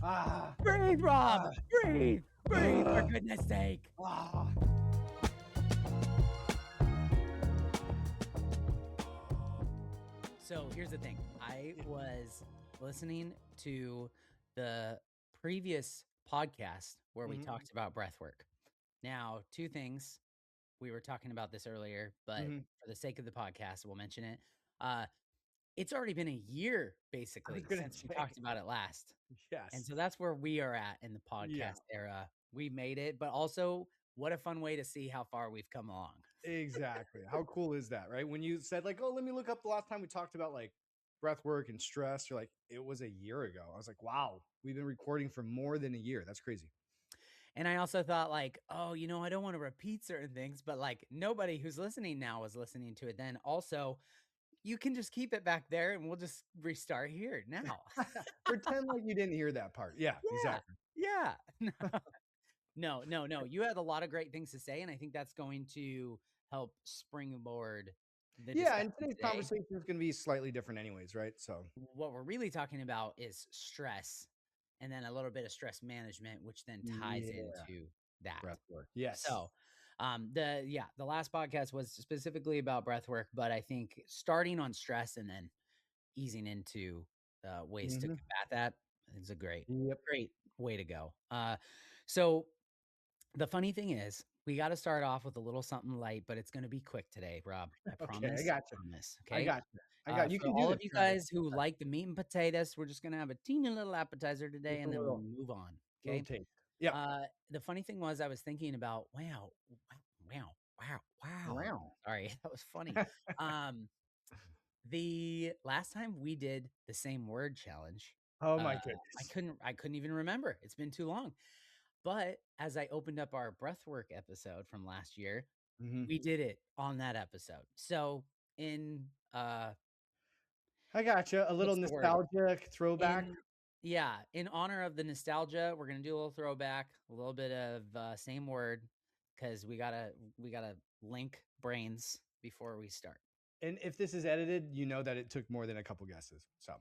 Ah, Breathe, Rob. ah, Breathe. Breathe, for ah, goodness sake. ah. So here's the thing. I was listening to the previous podcast where we Mhm, talked about breath work. Now, two things. We were talking about this earlier, but mhm. for the sake of the podcast, we'll mention it. Uh, it's already been a year I was basically gonna since we say, talked about it last. And yes. so that's where we are at in the Yeah, podcast era. We made it, but also what a fun way to see how far we've come along. exactly. How cool is that, right? When you said like, "Oh, let me look up the last time we talked about like breath work and stress," you're like, "It was a year ago." I was like, "Wow, we've been recording for more than a year. That's crazy." And I also thought like, oh, I don't want to repeat certain things, but like nobody who's listening now was listening to it then. Also, you can just keep it back there and we'll just restart here now. Pretend like you didn't hear that part. Yeah, Yeah. exactly. Yeah. No, no, no. You had a lot of great things to say, and I think that's going to help springboard the Yeah, and discussion today's today. conversation is going to be slightly different, anyways, right? So, What we're really talking about is stress and then a little bit of stress management, which then ties yeah, into that. breath work. Yes. So, the last podcast was specifically about breath work, but I think starting on stress and then easing into ways to Hmm. combat that is a Yep. great way to go. So the funny thing is, we got to start off with a little something light, but it's going to be quick today, Rob. I Okay, I promise. got I you. promise. I Okay. got you. I got you. For Can do all this, of you Travis. guys who like the meat and potatoes, we're just going to have a teeny little appetizer today Just a and then we'll little, move on. little Okay. taste. Yep. The funny thing was, I was thinking about, wow. Wow. Sorry, that was funny. Um, the last time we did the same word challenge, Oh uh, my I goodness. couldn't even remember. It's been too long. But as I opened up our breathwork episode from last year, Hmm. we did it on that episode. So in I got you. A little what's the word? nostalgic throwback. In Yeah, in honor of the nostalgia, we're gonna do a little throwback, a little bit of same word, because we gotta link brains before we start. And if this is edited, you know that it took more than a couple guesses. So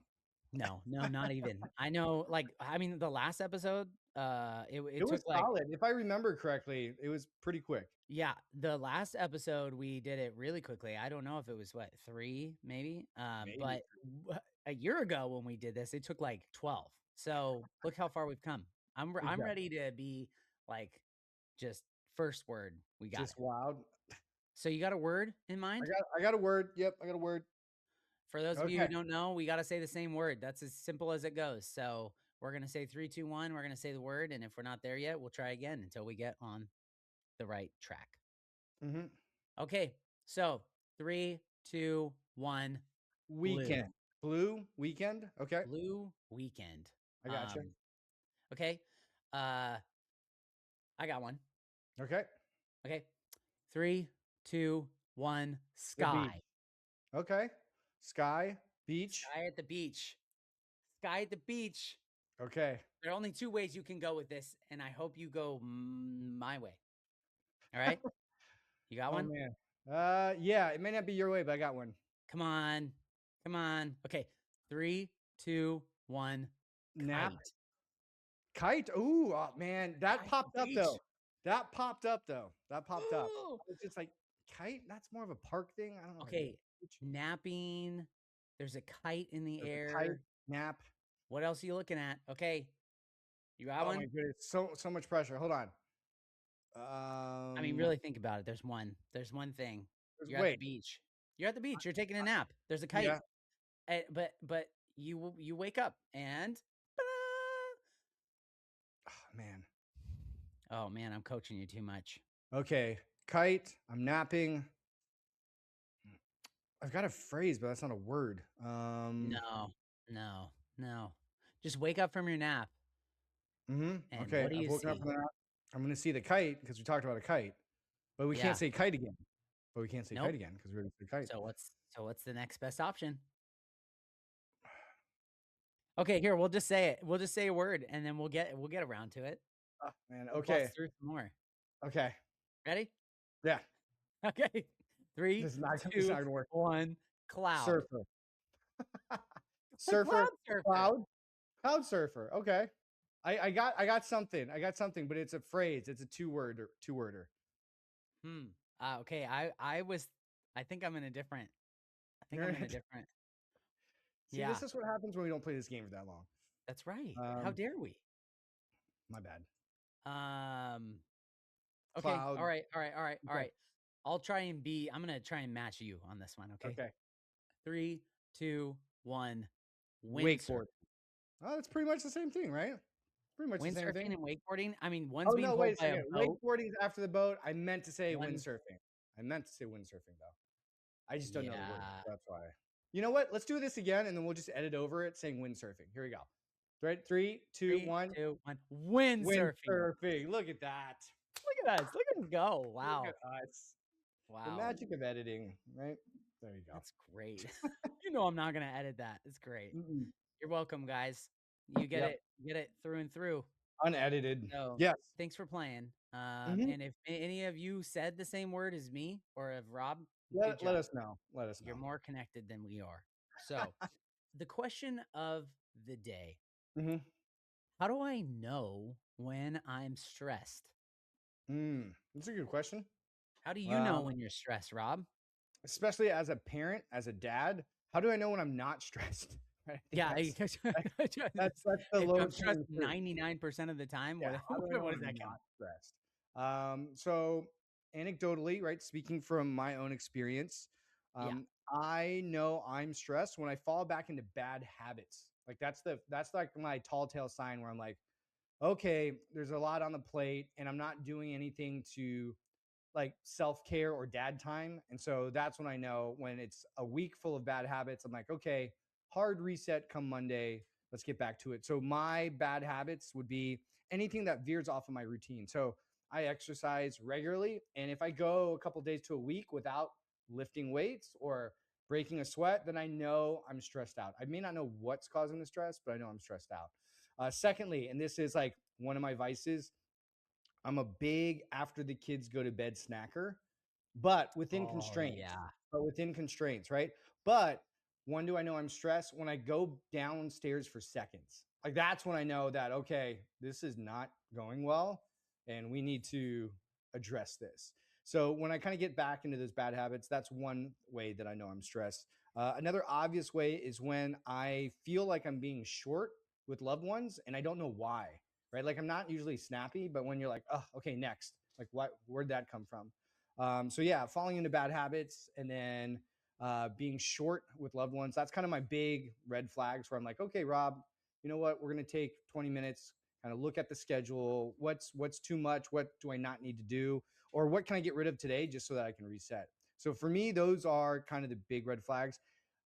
No, no, not even. I know, like, I mean, the last episode, it it was took like, solid. If I remember correctly, it was pretty quick. yeah, the last episode we did it really quickly. I don't know if it was what, 3 maybe. Maybe. But a year ago when we did this, it took like 12. So look how far we've come. I'm Exactly. ready to be like just first word. We got it. Just wild. So you got a word in mind? I got a word. Yep, I got a word. For those of you who Okay. don't know, we got to say the same word. That's as simple as it goes. So we're gonna say 3, 2, 1. We're gonna say the word, and if we're not there yet, we'll try again until we get on the right track. Hmm. Okay, so 3, 2, 1. Blue. Weekend. Blue weekend. Okay. Blue weekend. I got you. Um, okay. Uh, I got one. Okay. Okay. 3, 2, 1. The beach. Sky. Okay. Sky, beach. Sky at the beach. Sky at the beach. Okay. There are only two ways you can go with this, and I hope you go my way. All right. You got Oh one? man. Yeah, it may not be your way, but I got one. Come on. Come on. Okay. 3, 2, 1. Nap. Kite. Kite. Ooh, oh, man. That Kite at popped the up beach. though. That popped up though. That popped up. Ooh. I was just like, kite? That's more of a park thing. I don't know. Like Okay. beach. Napping. There's a kite in the There's a kite, air. nap. What else are you looking at? Okay. You got Oh my one? goodness. So much pressure. Hold on. I mean, really think about it. There's one. There's one thing. You're at the wait. beach. You're at the beach. You're taking a nap. There's a kite. Yeah. But you wake up and Oh, man. oh man, I'm coaching you too much. Okay. Kite. I'm napping. I've got a phrase, but that's not a word. No, no, no. Just wake up from your nap. And Okay. what do I've you woken up see? from that. I'm going to see the kite because we talked about a kite, but we can't Yeah. say kite again. But we can't say kite Nope. again because we're going to say kite. So what's the next best option? Okay, here, we'll just say it. We'll just say a word and then we'll get around to it. Oh, man. We'll bust Okay. through some more. Okay. Ready? Yeah. Okay. 3, This is 2, not going to work. 1. Cloud. Surfer. A Surfer. cloud surfer. Cloud. Cloud surfer. Okay. I got something. I got something, but it's a phrase. It's a two worder. Hmm. Okay. I think I'm in a different. I think I'm in a different. See, Yeah, this is what happens when we don't play this game for that long. that's right. How Um, dare we? my bad. Um. Okay. Cloud. All right. All right. All right. All Okay. right. I'll try and be. I'm gonna try and match you on this one. Okay. Okay. 3, 2, 1. Windsurf. Wakeboard. Oh, it's pretty much the same thing, right? Pretty much the same Windsurfing thing. and wakeboarding. I mean, one's Oh being no, wait pulled a by a second. boat. Wakeboarding is after the boat. I meant to say One's windsurfing. I meant to say windsurfing though. I just don't know the word. yeah. That's why. You know what? Let's do this again, and then we'll just edit over it saying windsurfing. Here we go. Right, three, two, Three, one. 2, 1. Windsurfing. Windsurfing. Look at that. Look at us. Look at us go. Look Wow. at us. The Wow. magic of editing, right? There you go. That's great. You know I'm not gonna edit that. It's great. Mm-mm. You're welcome, guys. You Yep. get it through and through. Unedited. So, Yes. thanks for playing. Hmm. And if any of you said the same word as me or of Rob, good Let job. us know. Let us You're know. more connected than we are. So, the question of the day, Hmm. how do I know when I'm stressed? That's a good question. How do you know Um, when you're stressed, Rob? Especially as a parent, as a dad, how do I know when I'm not stressed? Right? I think Yeah, that's that's the if I'm lowest stressed hanging fruit. 99% of the time, Yeah, what how do I know what when does I'm that count? not stressed? So anecdotally, right, speaking from my own experience, Yeah. I know I'm stressed when I fall back into bad habits. Like that's like my tall tale sign where I'm like, okay, there's a lot on the plate, and I'm not doing anything to like self-care or dad time. And so that's when I know when it's a week full of bad habits, I'm like, okay, hard reset come Monday. Let's get back to it. So my bad habits would be anything that veers off of my routine. So I exercise regularly. And if I go a couple days to a week without lifting weights or breaking a sweat, then I know I'm stressed out. I may not know what's causing the stress, but I know I'm stressed out. Secondly, and this is like one of my vices, I'm a big after the kids go to bed snacker, but within Oh, constraints. yeah. But within constraints, right? But when do I know I'm stressed? When I go downstairs for seconds. Like that's when I know that okay, this is not going well and we need to address this. So when I kind of get back into those bad habits, that's one way that I know I'm stressed. Another obvious way is when I feel like I'm being short with loved ones and I don't know why, right? Like I'm not usually snappy, but when you're like, oh, okay, next, like what, where'd that come from? So yeah, falling into bad habits and then being short with loved ones. That's kind of my big red flags where I'm like, okay, Rob, you know what? We're going to take 20 minutes, kind of look at the schedule. What's too much? What do I not need to do? Or what can I get rid of today just so that I can reset? So for me, those are kind of the big red flags.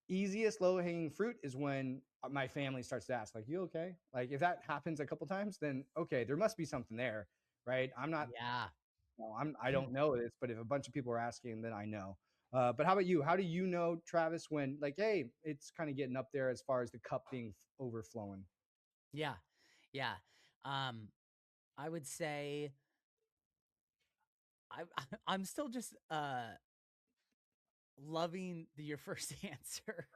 Easiest low hanging fruit is when my family starts to ask, like, you okay? Like if that happens a couple times, then okay, there must be something there, right? I'm not, Yeah. no, I don't know this, but if a bunch of people are asking, then I know. But how about you? How do you know, Travis, when like, hey, it's kind of getting up there as far as the cup being overflowing? Yeah. Yeah. Um, I would say I I'm still just, loving your first answer.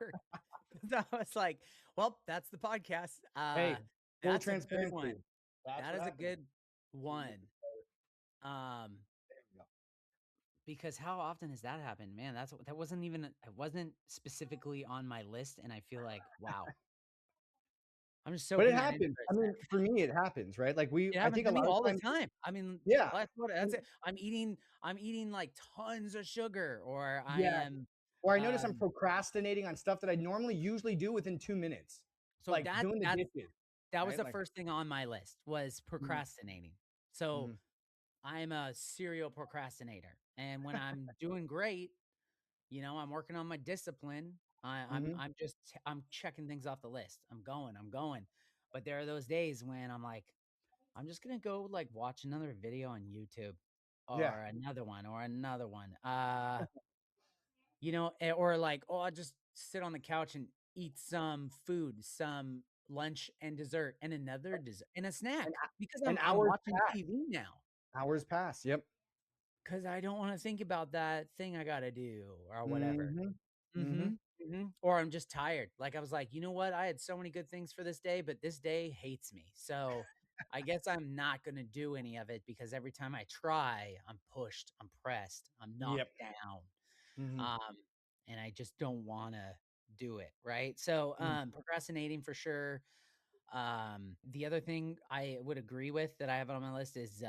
'Cause I was like, "Well, that's the podcast." Hey, full That's a good one. transparency. That's That what is a happens. good one. Um, There you go. because how often has that happened? Man, that wasn't even it wasn't specifically on my list, and I feel like, wow. I'm just But it soaking that in happens. for a I mean, sec. for me, it happens, right? Like It I happens think a to me lot of all the times, time. I mean, yeah, that's and it. I'm eating, like, tons of sugar, or I yeah. am, Or I notice I'm um procrastinating on stuff that I normally usually do within 2 minutes, so like doing the dishes, that was right? the Like, first thing on my list was mhm, procrastinating. So, mhm. I'm a serial procrastinator, and when I'm doing great, I'm working on my discipline. Mhm. I'm checking things off the list. I'm going. But there are those days when I'm like, I'm just gonna go like watch another video on YouTube Yeah. or another one or another one. Or like, oh, I'll just sit on the couch and eat some food, some lunch and dessert, and another dessert and a snack And because and I'm hours watching pass. TV now. Hours pass. Yep. Because I don't want to think about that thing I gotta do or whatever. Mhm. Mhm. Mhm, mhm, or I'm just tired. Like, I was like, "You know what? I had so many good things for this day, but this day hates me." So, I guess I'm not gonna do any of it because every time I try, I'm pushed, I'm pressed, I'm knocked Yep. down, Mhm. um, and I just don't wanna do it, right? So, Mm. procrastinating for sure. The other thing I would agree with that I have on my list is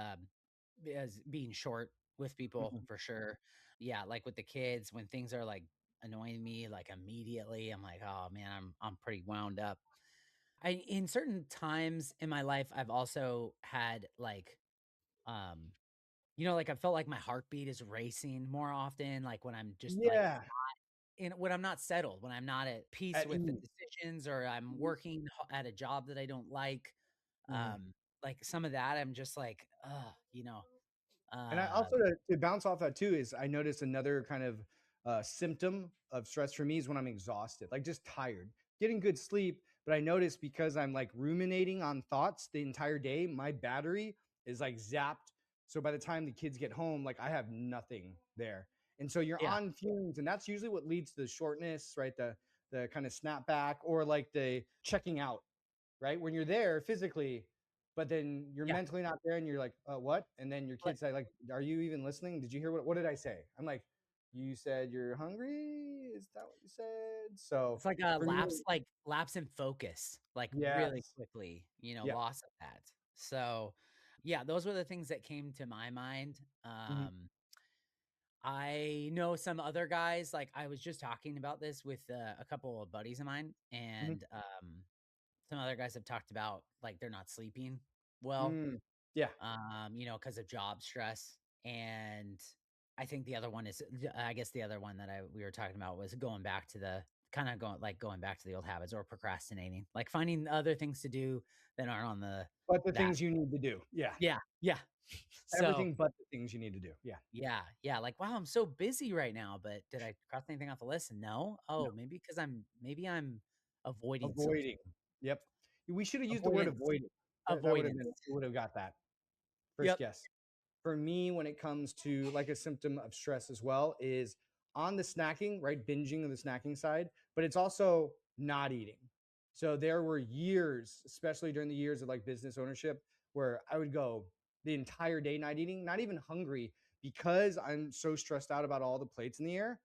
being short with people Mhm. for sure. Yeah, like with the kids, when things are like annoying me, like immediately, I'm like, oh man, I'm pretty wound up. I in certain times in my life, I've also had like um, like I felt like my heartbeat is racing more often, like when I'm just like Yeah. when I'm not settled, when I'm not at peace At with the ease. decisions or I'm Mhm. working at a job that I don't Mhm. like some of that, I'm just like, And I uh, also to bounce off that too is I noticed another kind of symptom of stress for me is when I'm exhausted, like just tired, getting good sleep. But I notice because I'm like ruminating on thoughts the entire day, my battery is like zapped. So by the time the kids get home, like I have nothing there. And so you're yeah, on fumes, and that's usually what leads to the shortness, right? The kind of snapback or like the checking out, right? When you're there physically, but then you're yeah, mentally not there and you're like, what? And then your like kids say, like, are you even listening? Did you hear what did I say? I'm like, you said you're hungry? Is that what you said? So it's like a for me, lapse in focus, like really yes. quickly, Yeah. loss of that. So, yeah, those were the things that came to my mind. Mhm, I know some other guys, like I was just talking about this with a couple of buddies of mine, mhm, and some other guys have talked about like they're not sleeping well, mm, yeah. because of job stress. And I think the other one is, I guess the other one that we were talking about was going back to the kind of going back to the old habits or procrastinating, like finding other things to do that aren't on But the that. things you need to do. Yeah. Yeah, yeah. So Everything but the things you need to do. Yeah. yeah, yeah, like, "Wow, I'm so busy right now, but did I cross anything off the list? No? No. Oh, maybe I'm avoiding something." Avoiding. Yep. We should have used the word Avoidance. avoiding. That would have been, Avoidance. we would have got that first Yep. guess. For me, when it comes to like a symptom of stress as well, is on the snacking, right? Binging of the snacking side, but it's also not eating. So there were years, especially during the years of like business ownership, where I would go the entire day not eating, not even hungry, because I'm so stressed out about all the plates in the air.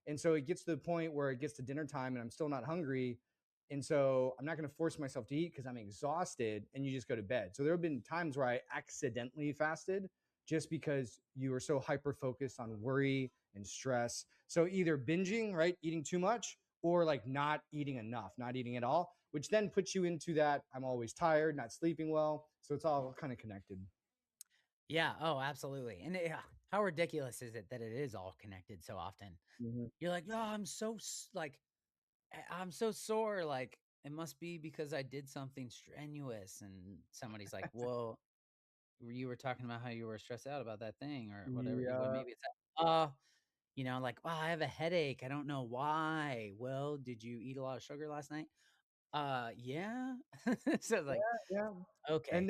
And so it gets to the point where it gets to dinner time and I'm still not hungry. And so I'm not going to force myself to eat because I'm exhausted, and you just go to bed. So there have been times where I accidentally fasted just because you are so hyper focused on worry and stress. So either binging, right, eating too much, or like not eating enough, not eating at all, which then puts you into that I'm always tired, not sleeping well. So it's all kind of connected. Yeah, oh, absolutely, and yeah, how ridiculous is it that it is all connected so often? Mhm. You're like, "Oh, I'm so I'm so sore," like, "It must be because I did something strenuous," and somebody's like, "Well, you were talking about how you were stressed out about that thing or whatever." Well, Yeah. maybe it's that. Like, "Wow, I have a headache. I don't know why." "Well, did you eat a lot of sugar last night?" Yeah." So, it's like, Yeah. And okay.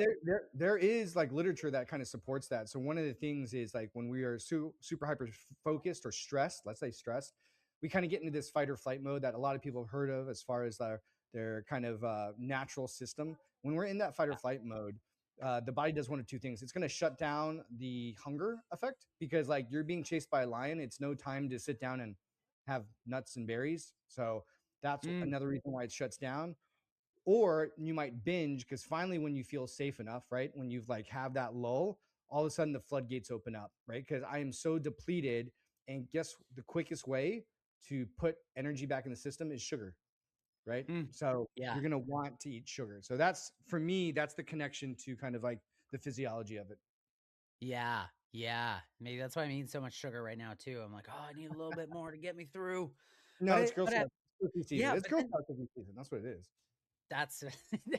there is like literature that kind of supports that. So one of the things is like when we are super hyper focused or stressed, let's say stressed, we kind of get into this fight or flight mode that a lot of people have heard of as far as their kind of natural system. When we're in that fight or flight mode, the body does one of two things. It's going to shut down the hunger effect because like you're being chased by a lion. It's no time to sit down and have nuts and berries. So that's Mm, another reason why it shuts down. Or you might binge because finally when you feel safe enough, right, when you've like have that lull, all of a sudden the floodgates open up, right? Because I am so depleted, and guess the quickest way to put energy back in the system is sugar, right? mm. So Yeah. you're going to want to eat sugar. So that's for me, that's the connection to kind of like the physiology of it. Yeah. Yeah. Maybe that's why I'm eating so much sugar right now too. I'm like, "Oh, I need a little bit more to get me through." No, But it's Girl at Scout cookie season. yeah, It's but Girl then Scout cookie season. That's what it is. that's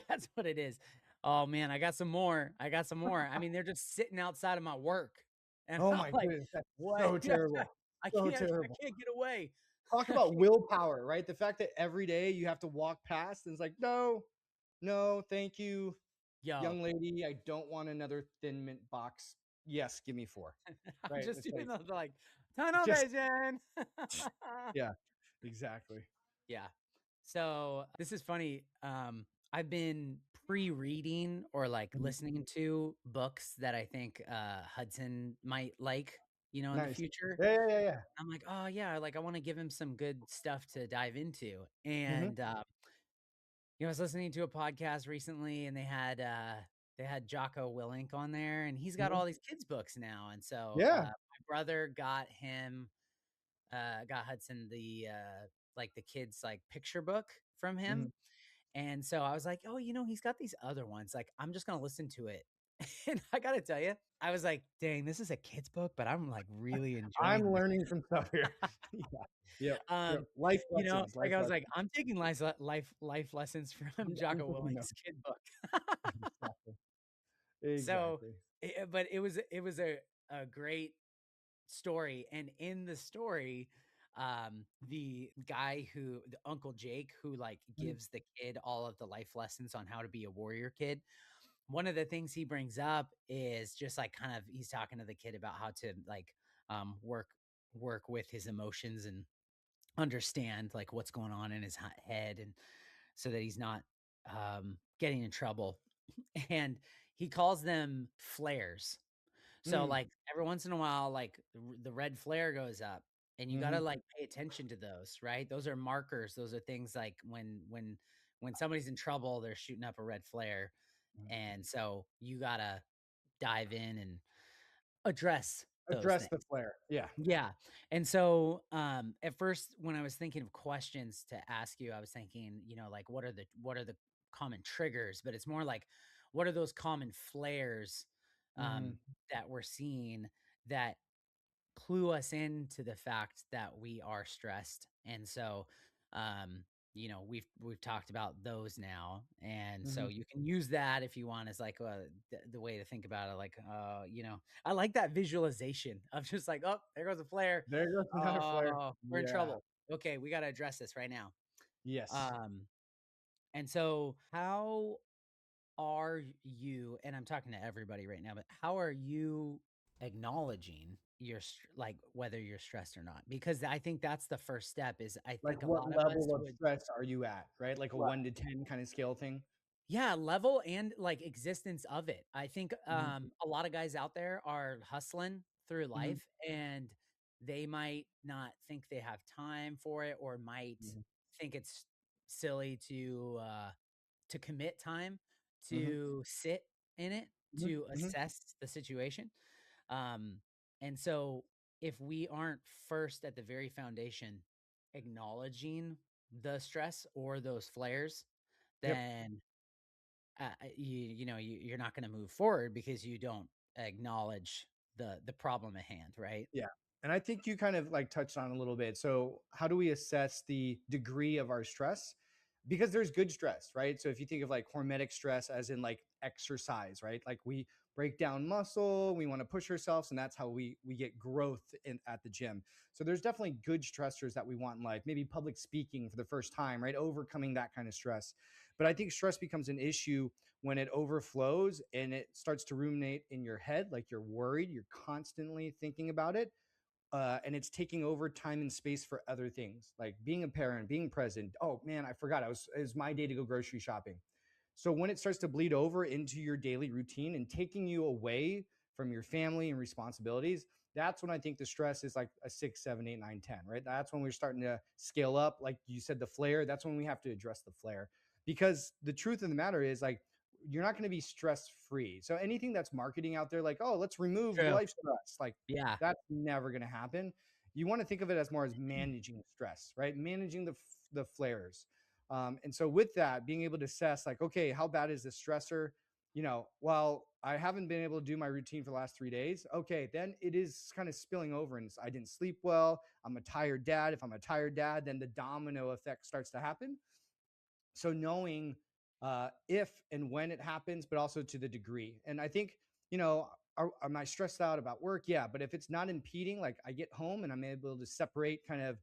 that's what it is. Oh, man, I got some more. I got some more. I mean, they're just sitting outside of my work, and Oh I'm my like, goodness, that's "What?" so terrible. I So I terrible. can't get away. Talk I about can't willpower, right? The fact that every day you have to walk past and it's like, no, no, thank you, Yo, young lady. I don't want another Thin Mint box. Yes, give me four. I'm Right? just It's doing like the, like, tunnel just vision. yeah, exactly. Yeah. So, this is funny. I've been pre-reading or like Mhm. listening to books that I think Hudson might like, in the Nice. future. Yeah, yeah, yeah, yeah. I'm like, "Oh, yeah, like, I wanna give him some good stuff to dive into," Mhm, and, I was listening to a podcast recently, and they had Jocko Willink on there, and he's got mhm. all these kids' books now, and so, Yeah. my brother got Hudson the kids, like, picture book from him, Mhm. and so I was like, "Oh, he's got these other ones, like, I'm just gonna listen to it." And I gotta tell you, I was like, "Dang, this is a kid's book, but I'm, like, really I'm enjoying this." learning some stuff here. Yeah. Yep, yep. Life lessons, Like life I was like, lessons. I'm taking life lessons from I'm Jocko taking Willink's notes. kid book. Exactly. So, Exactly. but it was a great story, and in the story, the Uncle Jake who, like, Mhm, gives the kid all of the life lessons on how to be a warrior kid, one of the things he brings up is just, like, kind of he's talking to the kid about how to, like, work with his emotions and understand, like, what's going on in his head and so that he's not, getting in trouble, and he calls them flares. So, mm, like, every once in a while, like, the red flare goes up, and you gotta, mhm, like, pay attention to those, right? Those are markers. Those are things like when somebody's in trouble, they're shooting up a red flare, mhm. and so you gotta dive in and address those Address things. the flare. Yeah. Yeah, and so, at first, when I was thinking of questions to ask you, I was thinking, like, what are the common triggers? But it's more like, what are those common flares, Mhm. that we're seeing that clue us into the fact that we are stressed? And so, um, we've talked about those now, and so Mhm. you can use that if you want as like the way to think about it. Like, I like that visualization of just like, oh, there goes a flare. There goes another flare. Oh, we're in Yeah. trouble. Okay, we got to address this right now. Yes. Um, and so how are you, and I'm talking to everybody right now, but how are you acknowledging like whether you're stressed or not? Because I think that's the first step is I Like, think a what lot of us level of would. stress are you at, right? Like a Right. 1 to 10 kinda scale thing? Yeah, level and like existence of it. I think Mhm, a lot of guys out there are hustling through mhm, life and they might not think they have time for it or might mhm, think it's silly to commit time mhm, to sit in it, mhm, to mhm. assess the situation. Um, and so if we aren't first at the very foundation acknowledging the stress or those flares, Yep. then you're not going to move forward because you don't acknowledge the problem at hand, right? Yeah. And I think you kind of like touched on a little bit. So, how do we assess the degree of our stress? Because there's good stress, right? So, if you think of like hormetic stress as in like exercise, right? Like we break down muscle, we want to push ourselves, and that's how we get growth at the gym. So, there's definitely good stressors that we want in life. Maybe public speaking for the first time, right? Overcoming that kind of stress. But I think stress becomes an issue when it overflows and it starts to ruminate in your head, like you're worried, you're constantly thinking about it, and it's taking over time and space for other things, like being a parent, being present. Oh man, I forgot. It was my day to go grocery shopping. So when it starts to bleed over into your daily routine and taking you away from your family and responsibilities, that's when I think the stress is like a 6, 7, 8, 9, 10. Right? That's when we're starting to scale up. Like you said, the flare. That's when we have to address the flare, because the truth of the matter is like you're not going to be stress free. So anything that's marketing out there, like, oh, let's remove True. life stress, like Yeah. that's never going to happen. You want to think of it as more as managing stress, right? Managing the flares. And so with that, being able to assess like, okay, how bad is this stressor? Well, I haven't been able to do my routine for the last 3 days. Okay, then it is kind of spilling over and I didn't sleep well. I'm a tired dad. If I'm a tired dad, then the domino effect starts to happen. So knowing if and when it happens, but also to the degree. And I think, am I stressed out about work? Yeah, but if it's not impeding, like I get home and I'm able to separate kind of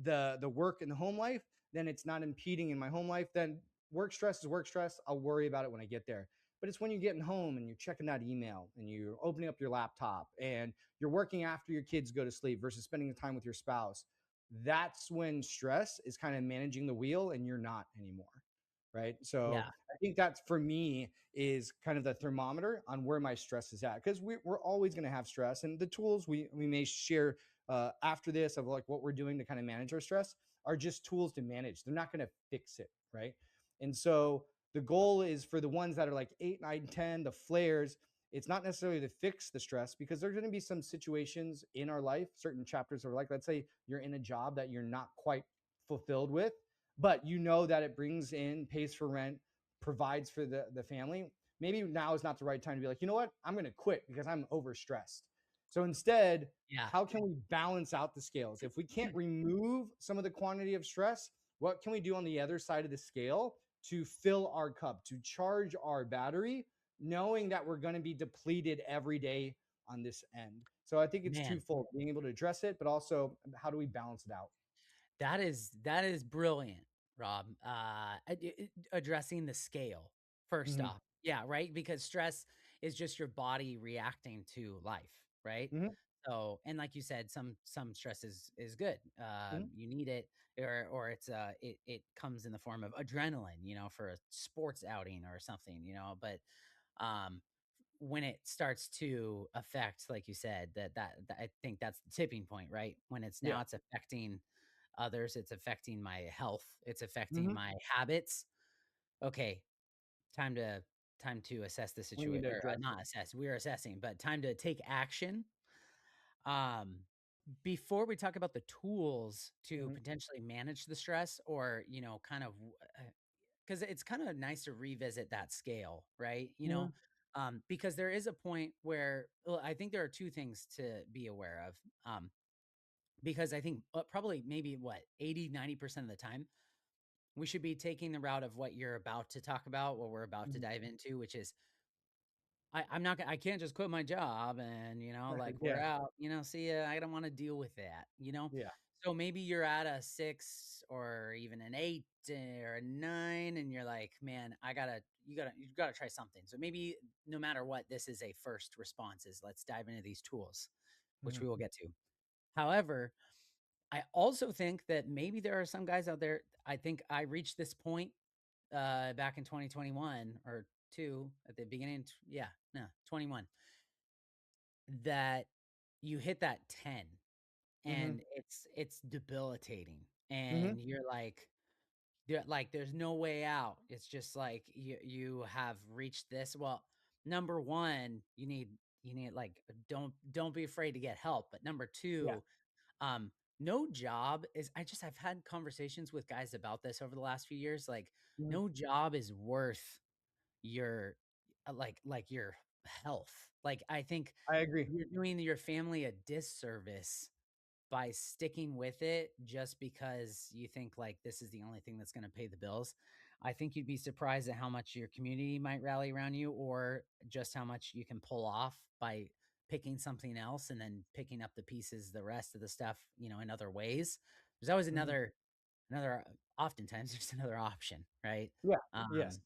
the work and the home life, then it's not impeding in my home life. Then work stress is work stress. I'll worry about it when I get there. But it's when you're getting home and you're checking that email and you're opening up your laptop and you're working after your kids go to sleep versus spending the time with your spouse. That's when stress is kind of managing the wheel and you're not anymore. right? So Yeah. I think that's for me is kind of the thermometer on where my stress is at because we're always going to have stress, and the tools we may share after this of like what we're doing to kind of manage our stress are just tools to manage. They're not going to fix it, right? And so the goal is for the ones that are like 8, 9, 10, the flares. It's not necessarily to fix the stress because there's going to be some situations in our life, certain chapters of like, let's say you're in a job that you're not quite fulfilled with, but you know that it brings in, pays for rent, provides for the family. Maybe now is not the right time to be like, you know what, I'm going to quit because I'm overstressed. So instead, Yeah. how can we balance out the scales? If we can't remove some of the quantity of stress, what can we do on the other side of the scale to fill our cup, to charge our battery, knowing that we're going to be depleted every day on this end? So I think it's Man, twofold, being able to address it, but also how do we balance it out? that is brilliant, Rob. Addressing the scale first Hmm. off. Yeah, right? Because stress is just your body reacting to life, right? Hmm. So, and like you said, some stress is good. Hmm. You need it, or it's it comes in the form of adrenaline, for a sports outing or something, But um when it starts to affect, like you said, that I think that's the tipping point, right? When Yeah. it's affecting others, it's affecting my health, it's affecting Hmm. my habits. Okay, time to assess the We need situation, to or address it. not assess, we're assessing, but time to take action. Um, Before we talk about the tools to Mhm, potentially manage the stress, or, kind of, because it's kind of nice to revisit that scale, right? mhm, Because there is a point where, well, I think there are two things to be aware of. Because I think probably maybe what 80-90% of the time we should be taking the route of what you're about to talk about, what we're about to mhm. dive into, which is I'm not I can't just quit my job and, like, we're Yeah, out, see ya. I don't want to deal with that. yeah. So maybe you're at a 6 or even an 8 or a 9, and you're like, man, you gotta try something. So maybe no matter what, this is a first response is let's dive into these tools, which Mhm, we will get to. However, I also think that maybe there are some guys out there. I think I reached this point back in 2021 or 2 at the beginning. Yeah, no, 21, that you hit that 10 mhm, and it's debilitating. mhm. And there's no way out. It's just like you have reached this. Well, number one, you need like don't be afraid to get help. But number Yeah. two, no job is I've had conversations with guys about this over the last few years, like, Mhm. no job is worth your, your health. Like, I think I agree. you're doing your family a disservice by sticking with it just because you think, like, this is the only thing that's gonna pay the bills. I think you'd be surprised at how much your community might rally around you, or just how much you can pull off by picking something else and then picking up the pieces, the rest of the stuff, in other ways. There's always Mhm. another oftentimes there's another option, right? Yeah. Yes. Um,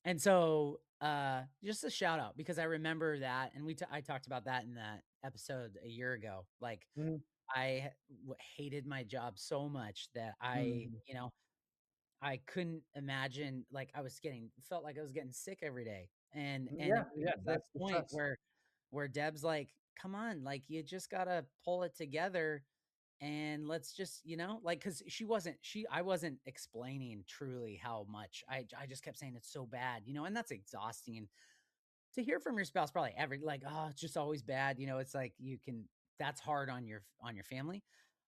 and so, just a shout out because I remember that, and I talked about that in that episode a year ago. Like, Mhm, hated my job so much that mhm. I couldn't imagine, like, felt like I was getting sick every day. And Yeah, it yeah, got to that that's the point stress. where Deb's like, "Come on, like, you just gotta pull it together, and let's just," like, because I wasn't explaining truly how much I just kept saying it's so bad, and that's exhausting to hear from your spouse, probably every, like, "Oh, it's just always bad," it's like that's hard on your family.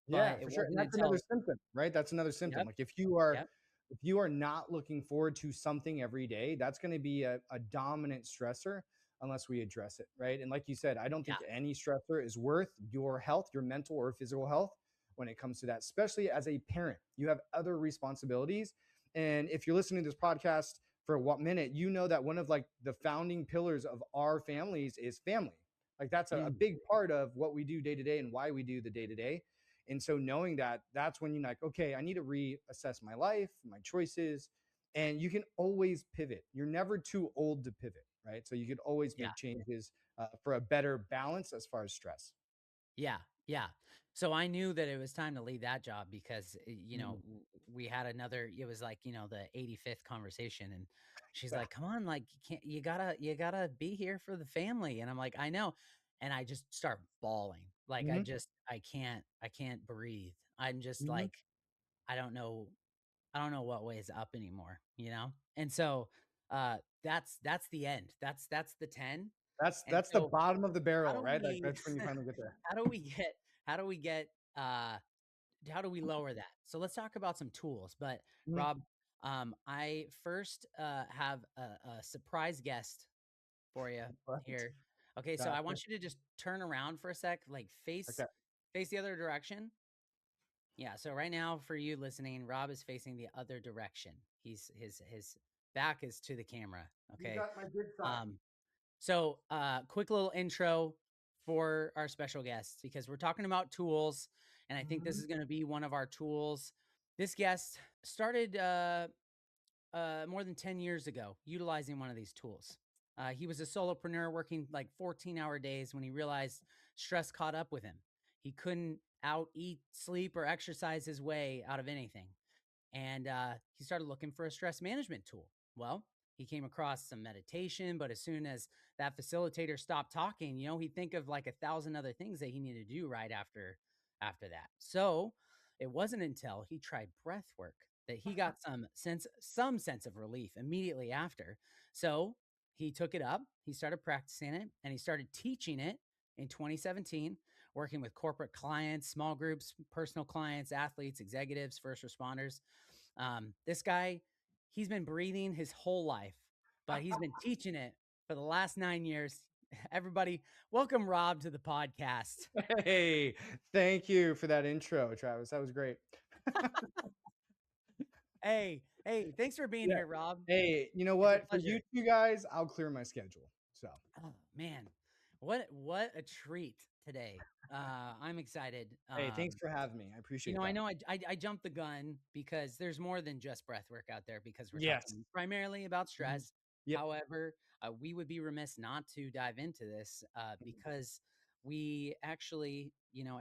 Yeah, But it for sure, and wasn't that's another until. symptom, right? That's another symptom. Yep, Like, yep, if you are not looking forward to something every day, that's gonna be a dominant stressor unless we address it, right? And like you said, I don't yeah, think any stressor is worth your health, your mental or physical health when it comes to that, especially as a parent. You have other responsibilities, and if you're listening to this podcast for what minute, you know that one of, like, the founding pillars of our families is family. Like, that's a mm, big part of what we do day to day and why we do the day to day. And so knowing that, that's when you're like, okay, I need to reassess my life, my choices, and you can always pivot. You're never too old to pivot, right? So you could always yeah. make changes for a better balance as far as stress. Yeah. Yeah. So I knew that it was time to leave that job because, Mm, we had another, it was like, the 85th conversation. And she's yeah. like, come on, like, you gotta be here for the family. And I'm like, I know. And I just start bawling. Like, Mhm, I can't breathe. I'm just mhm. like, I don't know. I don't know what way is up anymore. And so, that's the end. That's the 10. And That's the so bottom of the how barrel, do right? Like, we, that's when you finally get there. how do we get, how do we get, uh, how do we lower that? So let's talk about some tools. But Mhm. Rob, I first have a surprise guest for you Right. here. Okay, so I Gotcha. want you to just turn around for a sec, like Okay. face the other direction. Yeah. So right now, for you listening, Rob is facing the other direction. His back is to the camera. You Okay. got my good side. Um, so, quick little intro for our special guests because we're talking about tools, and I think this Mhm. is going to be one of our tools. This guest started more than 10 years ago utilizing one of these tools. He was a solopreneur working like 14-hour days when he realized stress caught up with him. He couldn't out eat, sleep, or exercise his way out of anything, and he started looking for a stress management tool. Well, he came across some meditation, but as soon as that facilitator stopped talking, he'd think of like 1,000 other things that he needed to do right after that. So it wasn't until he tried breath work that he got some sense of relief immediately after. So he took it up, he started practicing it, and he started teaching it in 2017, working with corporate clients, small groups, personal clients, athletes, executives, first responders. This guy, he's been breathing his whole life, but he's been teaching it for the last 9 years. Everybody, welcome Rob to the podcast. Hey, thank you for that intro, Travis. That was great. Hey, thanks for being Yeah. here, Rob. Hey, you know It's a what? For you pleasure. 2 guys, I'll clear my schedule. So, Oh man, what a treat today. I'm excited. hey, thanks for having me. I appreciate I that. know I jumped the gun because there's more than just breath work out there because we're Yes. talking primarily about Mhm. stress. Yep. However, we would be remiss not to dive into this because we actually,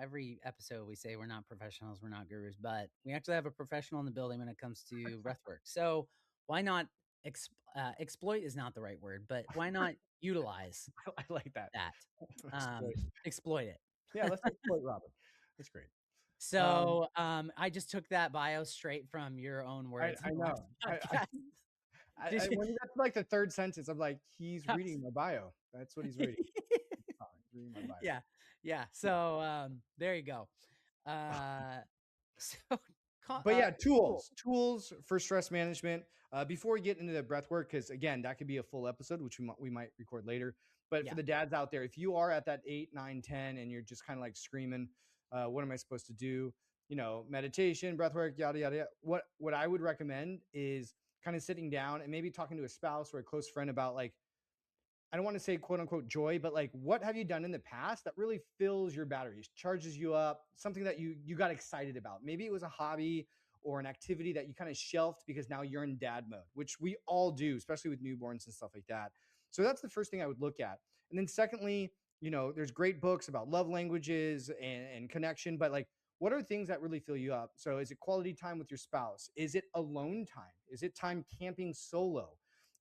every episode we say we're not professionals, we're not gurus, but we actually have a professional in the building when it comes to breath work. So why not exploit is not the right word, but why not utilize I like that. that? Exploit. Exploit it. Yeah, let's exploit Robin. That's great. Um, So, I just took that bio straight from your own words in I the last know. podcast. Did I you? when you got to, like, the 3rd sentence, I'm like, "He's reading my bio." That's what he's reading. He's reading my bio. Yeah, yeah. Yeah. So, there you go. Uh, so, But yeah, cool. tools for stress management. Before we get into the breath work, because again, that could be a full episode, which we might record later. But for Yeah, the dads out there, if you are at that 8, 9, 10, and you're just kind of like screaming, what am I supposed to do? Meditation, breath work, yada yada yada. What I would recommend is kind of sitting down and maybe talking to a spouse or a close friend about, like, I don't want to say quote unquote joy, but like, what have you done in the past that really fills your batteries, charges you up, something that you got excited about? Maybe it was a hobby or an activity that you kind of shelved because now you're in dad mode, which we all do, especially with newborns and stuff like that. So that's the first thing I would look at. And then secondly, there's great books about love languages and connection, but like, what are things that really fill you up? So is it quality time with your spouse? Is it alone time? Is it time camping solo?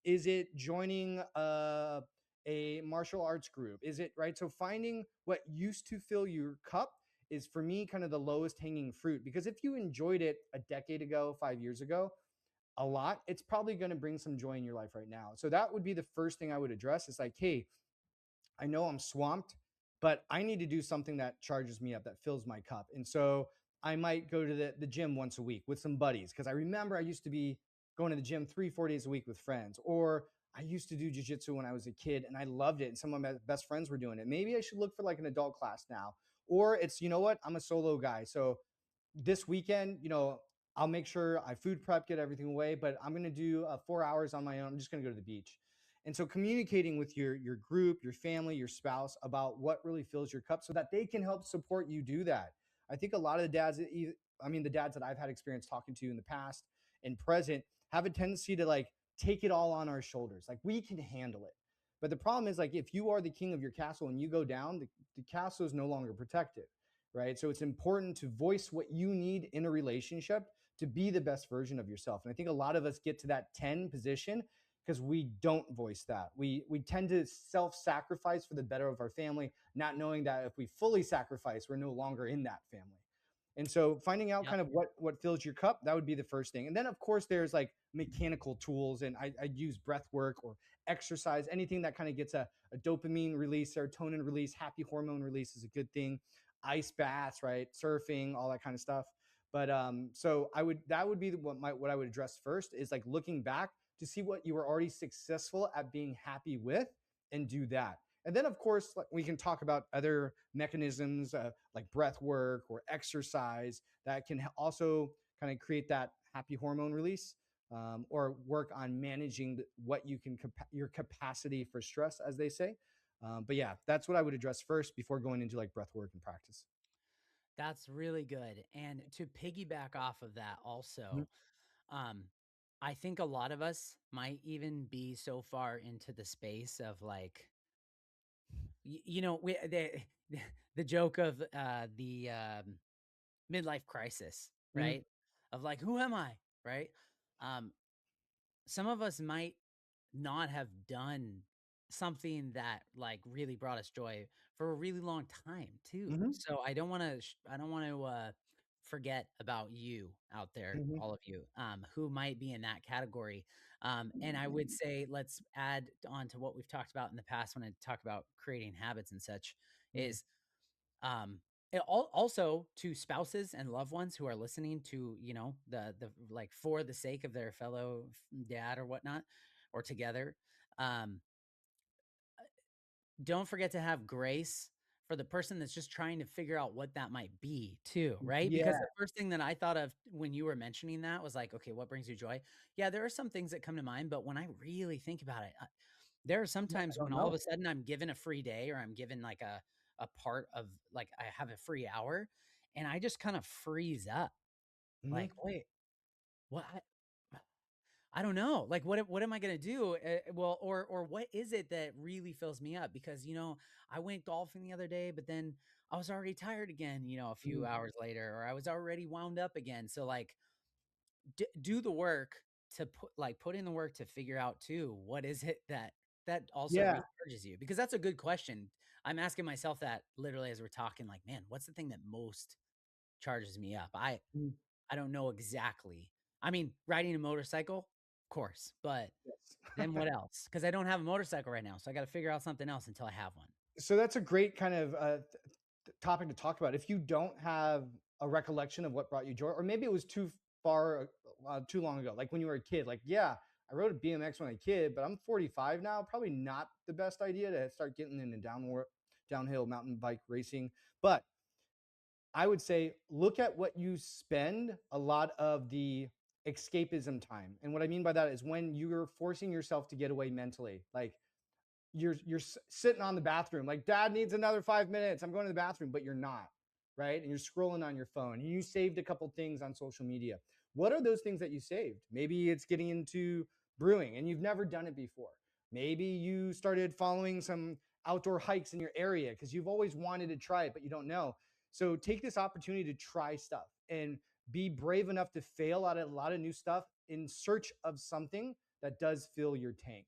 Is it joining a martial arts group? Is it right? So finding what used to fill your cup is, for me, kind of the lowest hanging fruit, because if you enjoyed it a decade ago, 5 years ago, a lot, it's probably going to bring some joy in your life right now. So that would be the first thing I would address. It's like, hey, I know I'm swamped, but I need to do something that charges me up, that fills my cup. And so I might go to the gym once a week with some buddies, because I remember I used to be going to the gym 3, 4 days a week with friends. Or I used to do jujitsu when I was a kid and I loved it. And some of my best friends were doing it. Maybe I should look for like an adult class now. Or it's, you know what, I'm a solo guy. So this weekend, I'll make sure I food prep, get everything away, but I'm going to do 4 hours on my own. I'm just going to go to the beach. And so communicating with your group, your family, your spouse about what really fills your cup so that they can help support you do that. I think a lot of the dads, the dads that I've had experience talking to in the past and present, have a tendency to like take it all on our shoulders. Like, we can handle it. But the problem is, like, if you are the king of your castle and you go down, the castle is no longer protected. right? So it's important to voice what you need in a relationship to be the best version of yourself. And I think a lot of us get to that 10 position because we don't voice that. We tend to self-sacrifice for the better of our family, not knowing that if we fully sacrifice, we're no longer in that family. And so finding out Yep. kind of what fills your cup, that would be the first thing. And then of course there's like mechanical tools, and I use breath work or exercise, anything that kind of gets a dopamine release, serotonin release, happy hormone release is a good thing. Ice baths, right? Surfing, all that kind of stuff. But so I would that would be what I would address first is like looking back to see what you were already successful at being happy with and do that. And then, of course, like, we can talk about other mechanisms like breath work or exercise that can also kind of create that happy hormone release, or work on managing what you can your capacity for stress, as they say. But yeah, that's what I would address first before going into like breath work and practice. That's really good. And to piggyback off of that Mhm. also, um, I think a lot of us might even be so far into the space of like, we the joke of the midlife crisis, Mhm. right? Of like, who am I? Right? Um, some of us might not have done something that like really brought us joy for a really long time too. Mhm. So I don't want to forget about you out there, Mhm. all of you who might be in that category. And I would say let's add on to what we've talked about in the past when I talk about creating habits and such Mhm. is um, also to spouses and loved ones who are listening to, the like for the sake of their fellow dad or whatnot, or together. Um, don't forget to have grace for the person that's just trying to figure out what that might be too, right? Because Yeah. the first thing that I thought of when you were mentioning that was like, okay, what brings you joy? Yeah, there are some things that come to mind, but when I really think about it, there are some Yeah, I times don't when all of know. a sudden I'm given a free day or I'm given like a part of like I have a free hour and I just kind of freeze up. Like, Mhm. wait, what? I don't know. Like, what am I gonna do? Well, or what is it that really fills me up? Because I went golfing the other day, but then I was already tired again. A few Mhm. hours later, or I was already wound up again. So like, do the work to put in the work to figure out too what is it that also Yeah. recharges you? Because that's a good question. I'm asking myself that literally as we're talking. Like, man, what's the thing that most charges me up? Mhm. I don't know exactly. I mean, riding a motorcycle, of course, but Yes. then what else? Because I don't have a motorcycle right now, so I gotta figure out something else until I have one. So that's a great kind of topic to talk about. If you don't have a recollection of what brought you joy, or maybe it was too far, too long ago, like when you were a kid, like, yeah, I rode a BMX when I was a kid, but I'm 45 now. Probably not the best idea to start getting into downhill mountain bike racing. But I would say look at what you spend a lot of the escapism time. And what I mean by that is when you're forcing yourself to get away mentally. Like you're sitting on the bathroom like dad needs another 5 minutes, I'm going to the bathroom, but you're not, right? And you're scrolling on your phone and you saved a couple things on social media. What are those things that you saved? Maybe it's getting into brewing and you've never done it before. Maybe you started following some outdoor hikes in your area because you've always wanted to try it but you don't know. So take this opportunity to try stuff and be brave enough to fail at a lot of new stuff in search of something that does fill your tank,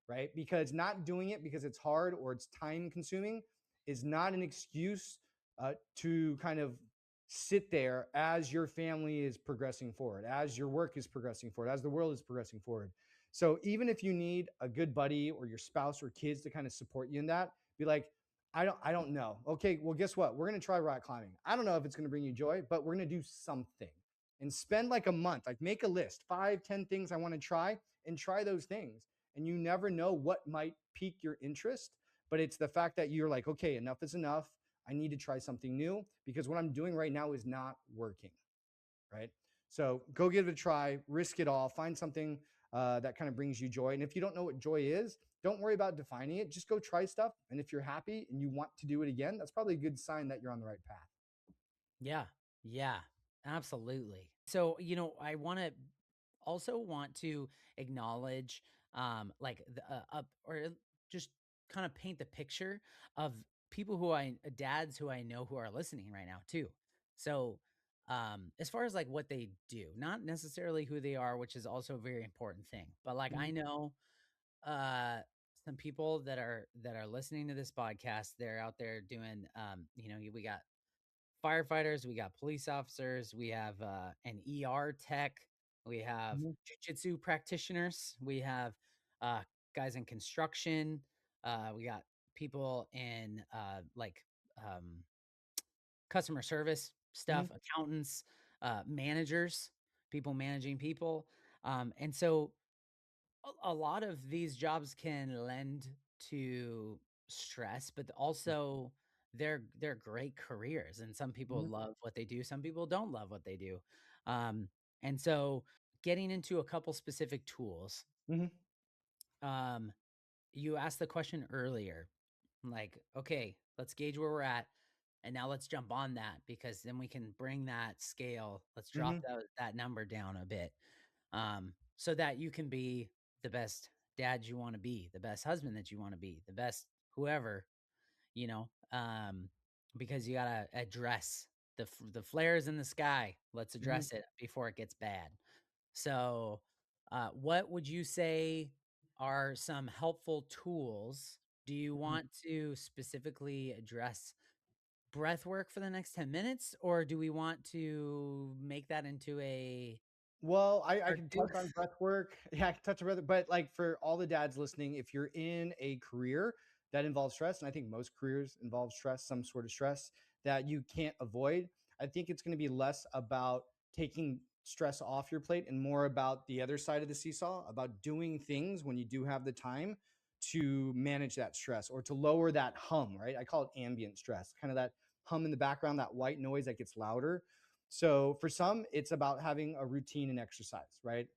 right? Because not doing it because it's hard or it's time consuming is not an excuse to kind of sit there as your family is progressing forward, as your work is progressing forward, as the world is progressing forward. So even if you need a good buddy or your spouse or kids to kind of support you in that, be like, I don't know. Okay, well, guess what? We're gonna try rock climbing. I don't know if it's gonna bring you joy, but we're gonna do something and spend like a month, like make a list, 5, 10 things I want to try and try those things, and you never know what might pique your interest. But it's the fact that you're like, okay, enough is enough. I need to try something new because what I'm doing right now is not working. Right. So go give it a try, risk it all, find something that kind of brings you joy. And if you don't know what joy is, don't worry about defining it. Just go try stuff. And if you're happy and you want to do it again, that's probably a good sign that you're on the right path. Yeah. Yeah. Absolutely. So, I also want to acknowledge like the up or just kind of paint the picture of people dads who I know who are listening right now too. So, as far as like what they do, not necessarily who they are, which is also a very important thing, but like I Mhm, know uh some people that are listening to this podcast, they're out there doing we got firefighters, we got police officers, we have an ER tech, we have mhm, jujitsu practitioners, we have uh, guys in construction, we got people in um, customer service mhm, stuff, accountants, managers, people managing people, and so a lot of these jobs can lend to stress, but also they're great careers, and some people mhm, love what they do, some people don't love what they do. Um, and so getting into a couple specific tools, mhm, um, you asked the question earlier, like, okay, let's gauge where we're at. And now let's jump on that because then we can bring that scale. Let's drop mhm, that number down a bit, so that you can be the best dad you want to be, the best husband that you want to be, the best whoever, you know, because you got to address the flares in the sky. Let's mhm, address it before it gets bad. So, what would you say are some helpful tools? Do you mhm. want to specifically address breath work for the next 10 minutes, or do we want to make that into a Well, I part can two? touch on breath work. Yeah, I can touch on breath, but like for all the dads listening, if you're in a career that involves stress, and I think most careers involve stress, some sort of stress that you can't avoid, I think it's going to be less about taking stress off your plate and more about the other side of the seesaw, about doing things when you do have the time to manage that stress or to lower that hum, right? I call it ambient stress, kind of that hum in the background, that white noise that gets louder. So for some, it's about having a routine and exercise, right?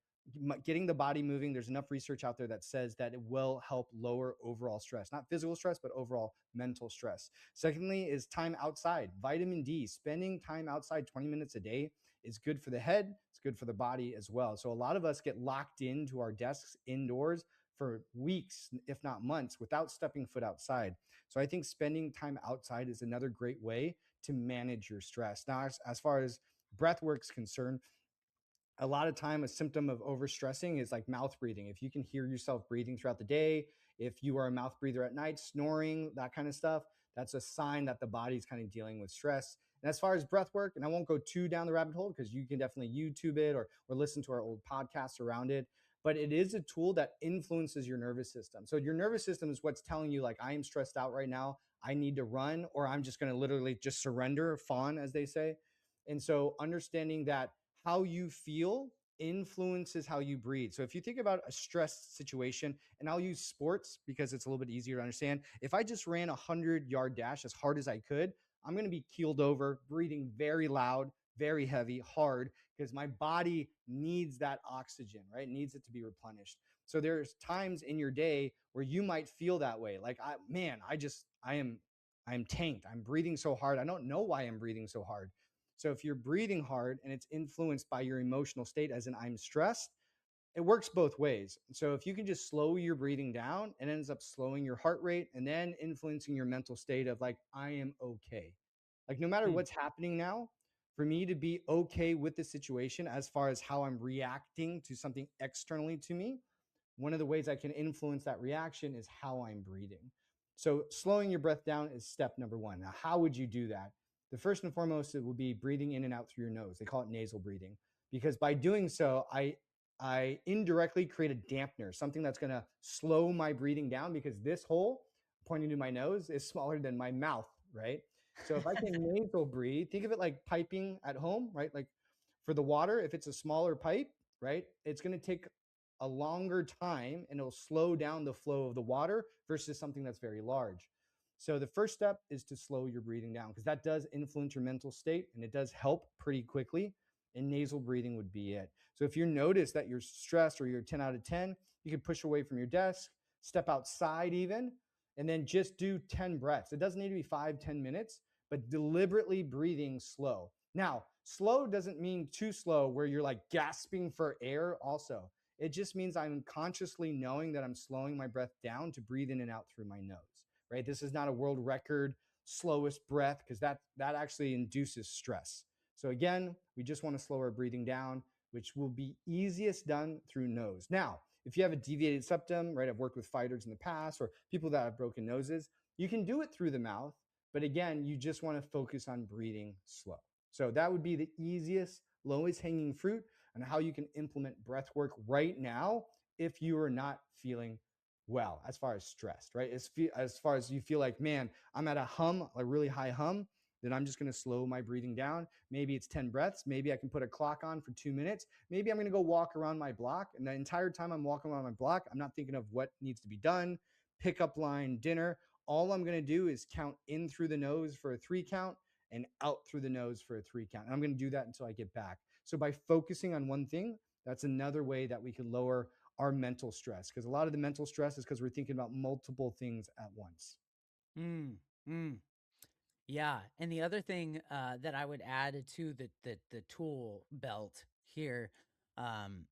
Getting the body moving. There's enough research out there that says that it will help lower overall stress, not physical stress, but overall mental stress. Secondly, is time outside. Vitamin D, spending time outside 20 minutes a day is good for the head. It's good for the body as well. So a lot of us get locked into our desks indoors for weeks, if not months, without stepping foot outside. So I think spending time outside is another great way to manage your stress. Now, as far as breath work's concerned, a lot of time a symptom of overstressing is like mouth breathing. If you can hear yourself breathing throughout the day, if you are a mouth breather at night, snoring, that kind of stuff, that's a sign that the body's kind of dealing with stress. And as far as breath work, and I won't go too down the rabbit hole because you can definitely YouTube it or listen to our old podcasts around it. But it is a tool that influences your nervous system. So your nervous system is what's telling you, like, I am stressed out right now. I need to run, or I'm just going to literally just surrender, fawn, as they say. And so understanding that how you feel influences how you breathe. So if you think about a stress situation, and I'll use sports because it's a little bit easier to understand. If I just ran a 100-yard dash as hard as I could, I'm going to be keeled over, breathing very loud, very heavy, hard, because my body needs that oxygen, right? It needs it to be replenished. So there's times in your day where you might feel that way. Like, I am tanked. I'm breathing so hard. I don't know why I'm breathing so hard. So if you're breathing hard and it's influenced by your emotional state, as in I'm stressed, it works both ways. So if you can just slow your breathing down, it ends up slowing your heart rate and then influencing your mental state of like, I am okay. Like no matter Hmm. what's happening now, for me to be okay with the situation as far as how I'm reacting to something externally to me, one of the ways I can influence that reaction is how I'm breathing. So slowing your breath down is step number one. Now, how would you do that? The first and foremost, it will be breathing in and out through your nose. They call it nasal breathing because by doing so, I indirectly create a dampener, something that's going to slow my breathing down because this hole pointing to my nose is smaller than my mouth, right? So if I can nasal breathe, think of it like piping at home, right? Like for the water, if it's a smaller pipe, right, it's going to take a longer time and it'll slow down the flow of the water versus something that's very large. So the first step is to slow your breathing down because that does influence your mental state and it does help pretty quickly. And nasal breathing would be it. So if you notice that you're stressed or you're 10 out of 10, you can push away from your desk, step outside even, and then just do 10 breaths. It doesn't need to be 5-10 minutes, but deliberately breathing slow. Now, slow doesn't mean too slow where you're like gasping for air also. It just means I'm consciously knowing that I'm slowing my breath down to breathe in and out through my nose, right? This is not a world record. slowest breath, because that actually induces stress. So again, we just want to slow our breathing down, which will be easiest done through nose. Now, if you have a deviated septum, right? I've worked with fighters in the past or people that have broken noses. You can do it through the mouth, but again, you just want to focus on breathing slow. So that would be the easiest, lowest hanging fruit on how you can implement breath work right now if you are not feeling well, as far as stressed, right? As far as you feel like, man, I'm at a hum, a really high hum, then I'm just going to slow my breathing down. Maybe it's 10 breaths. Maybe I can put a clock on for 2 minutes. Maybe I'm going to go walk around my block. And the entire time I'm walking around my block, I'm not thinking of what needs to be done, pickup line, dinner. All I'm going to do is count in through the nose for a 3 count and out through the nose for a 3 count. And I'm going to do that until I get back. So by focusing on one thing, that's another way that we can lower our mental stress, because a lot of the mental stress is because we're thinking about multiple things at once. Mm, mm. Yeah, and the other thing, that I would add to the tool belt here, um,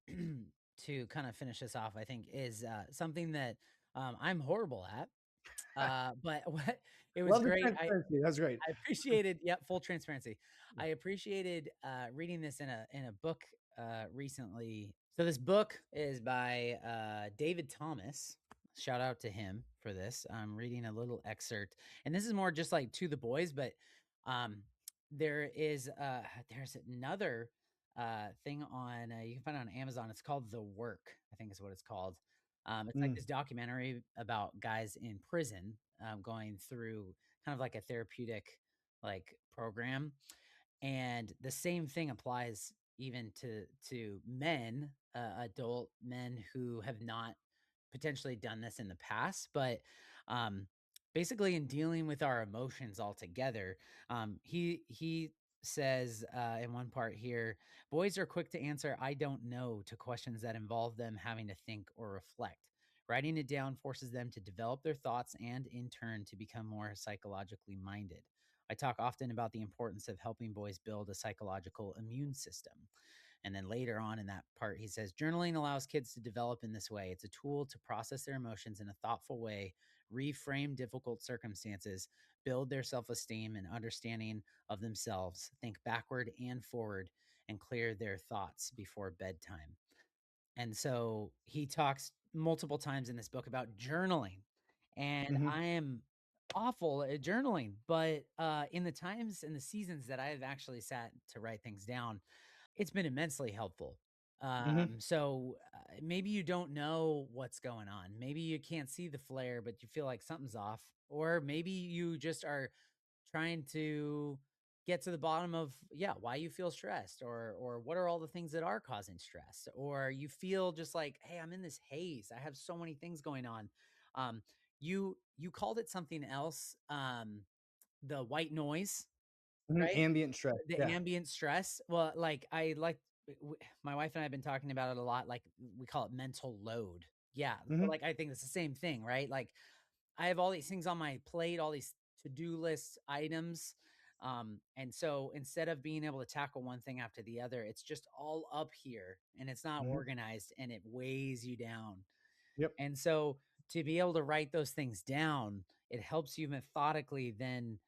to kind of finish this off, I think, is, something that, I'm horrible at, but what it was Love the great. transparency. That's great. I appreciated, yeah, full transparency. I appreciated, reading this in a book, recently. So this book is by, David Thomas. Shout out to him for this. I'm reading a little excerpt, and this is more just like to the boys, but, um, there's another, thing on, you can find it on Amazon. It's called The Work, I think is what it's called. It's like Mm, this documentary about guys in prison, going through kind of like a therapeutic like program, and the same thing applies even to men, adult men who have not potentially done this in the past, but um basically in dealing with our emotions altogether. He says, in one part here, boys are quick to answer "I don't know" to questions that involve them having to think or reflect. Writing it down forces them to develop their thoughts and in turn to become more psychologically minded. I talk often about the importance of helping boys build a psychological immune system. And then later on in that part, he says, journaling allows kids to develop in this way. It's a tool to process their emotions in a thoughtful way, reframe difficult circumstances, build their self esteem and understanding of themselves, think backward and forward, and clear their thoughts before bedtime. And so he talks multiple times in this book about journaling. And mhm, I am awful at journaling, but in the times and the seasons that I have actually sat to write things down, it's been immensely helpful. mhm, Maybe you don't know what's going on. Maybe you can't see the flare, but you feel like something's off. Or maybe you just are trying to get to the bottom of, yeah, why you feel stressed, or what are all the things that are causing stress, or you feel just like, hey, I'm in this haze, I have so many things going on. Um you you called it something else, the white noise, mhm. right? Ambient stress. The Yeah. ambient stress. Well, like I like my wife and I have been talking about it a lot, like we call it mental load. Yeah, so Mhm, like I think it's the same thing, right? Like I have all these things on my plate, all these to-do list items. And so instead of being able to tackle one thing after the other, it's just all up here and it's not mhm. organized and it weighs you down. Yep. And so to be able to write those things down, it helps you methodically then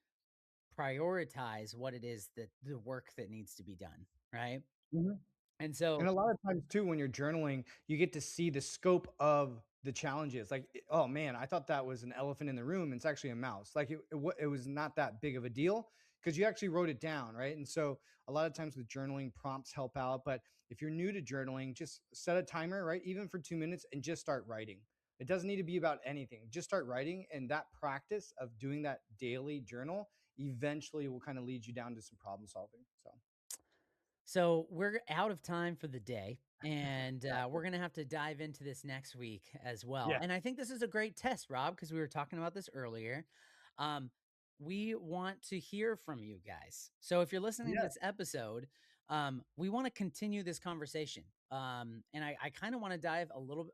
prioritize what it is that the work that needs to be done. Right. Mhm. And And so, a lot of times too, when you're journaling, you get to see the scope of the challenges. Like, oh man, I thought that was an elephant in the room. And it's actually a mouse. Like it was not that big of a deal because you actually wrote it down, right? And so a lot of times with journaling, prompts help out. But if you're new to journaling, just set a timer, right? Even for 2 minutes, and just start writing. It doesn't need to be about anything. Just start writing, and that practice of doing that daily journal eventually will kind of lead you down to some problem solving. So, so we're out of time for the day, and gotcha. we're going to have to dive into this next week as well. Yeah. And I think this is a great test, Rob, because we were talking about this earlier. Um, we want to hear from you guys. So if you're listening to Yeah. this episode, we want to continue this conversation. And I kind of want to dive a little,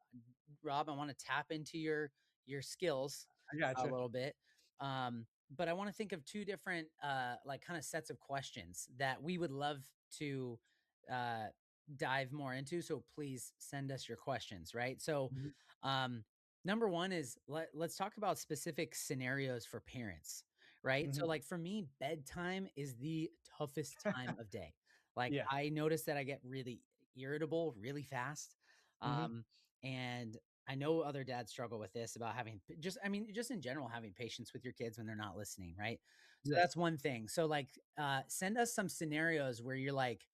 Rob. I want to tap into your skills I a gotcha. little bit. But I want to think of two different like kind of sets of questions that we would love to uh, dive more into. So please send us your questions. Right. So Mhm. um, number one is let's talk about specific scenarios for parents. right? So, Mhm. like, for me, bedtime is the toughest time of day. Like, Yeah. I notice that I get really irritable really fast, Mhm. um, and I know other dads struggle with this about having just I mean, just in general, having patience with your kids when they're not listening, right? So Yes. that's one thing. So, like, send us some scenarios where you're like,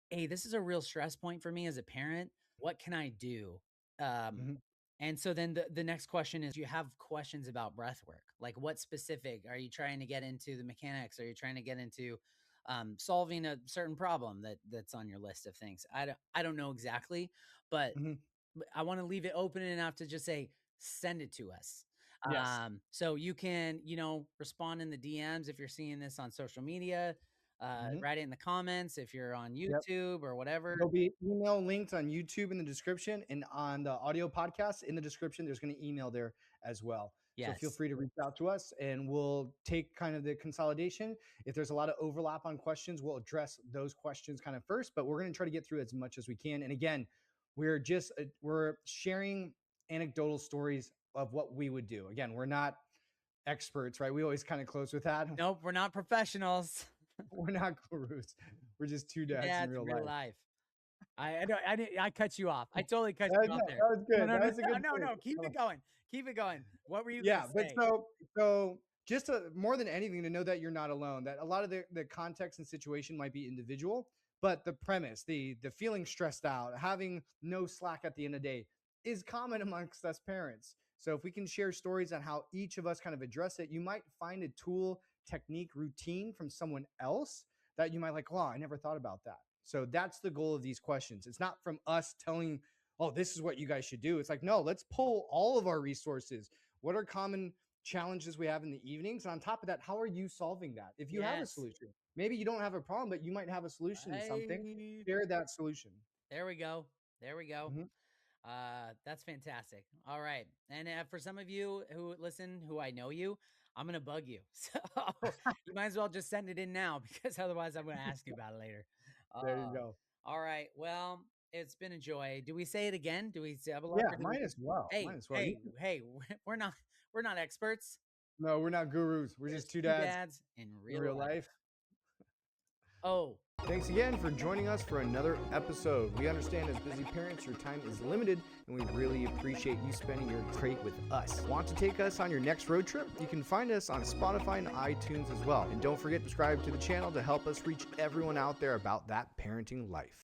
"Hey, this is a real stress point for me as a parent. What can I do?" Um, Mhm. and so then the next question is, do you have questions about breath work? Like, what specific are you trying to get into the mechanics? Are you trying to get into solving a certain problem that's on your list of things? I don't know exactly, but Mhm. I want to leave it open enough to just say, send it to us. Yes. So you can, respond in the DMs if you're seeing this on social media, Mhm. write it in the comments if you're on Yep. YouTube or whatever. There'll be email linked on YouTube in the description, and on the audio podcast in the description, there's gonna email there as well. So feel Yes. free to reach out to us, and we'll take kind of the consolidation. If there's a lot of overlap on questions, we'll address those questions kind of first, but we're gonna try to get through as much as we can. And again, we're sharing anecdotal stories of what we would do. Again, we're not experts, right? We always kind of close with that. Nope, we're not professionals. We're not gurus. We're just two Two dads in dads in real real life. life. I don't I cut you off. I totally cut you No, off that there. was No, good. no, That no, was a good no, point. no, keep it going. Keep it going. What were you gonna Yeah, but say? so just to, more than anything, to know that you're not alone. That a lot of the context and situation might be individual, but the premise, the feeling stressed out, having no slack at the end of the day, is common amongst us parents. So if we can share stories on how each of us kind of address it, you might find a tool, technique, routine from someone else that you might like. Wow, I never thought about that. So that's the goal of these questions. It's not from us telling, oh, this is what you guys should do. It's like, no, let's pull all of our resources. What are common challenges we have in the evenings? And on top of that, how are you solving that? If you have a Yes. solution, maybe you don't have a problem, but you might have a solution to something. Right. Share that solution. There we go. There we go. Mhm. That's fantastic. All right. And for some of you who listen, who I know you, I'm gonna bug you. So you might as well just send it in now because otherwise I'm gonna ask you about it later. There you Uh, go. all right. Well, it's been a joy. Do we say it again? Do we double up Yeah, or do we mine just as well. Mine hey, as well. hey, hey, we're not experts. No, we're not gurus. We're We're just just two two dads dads in in real real life. life. Oh, Thanks again for joining us for another episode. We understand as busy parents, your time is limited, and we really appreciate you spending your break with us. Want to take us on your next road trip? You can find us on Spotify and iTunes as well. And don't forget to subscribe to the channel to help us reach everyone out there about that parenting life.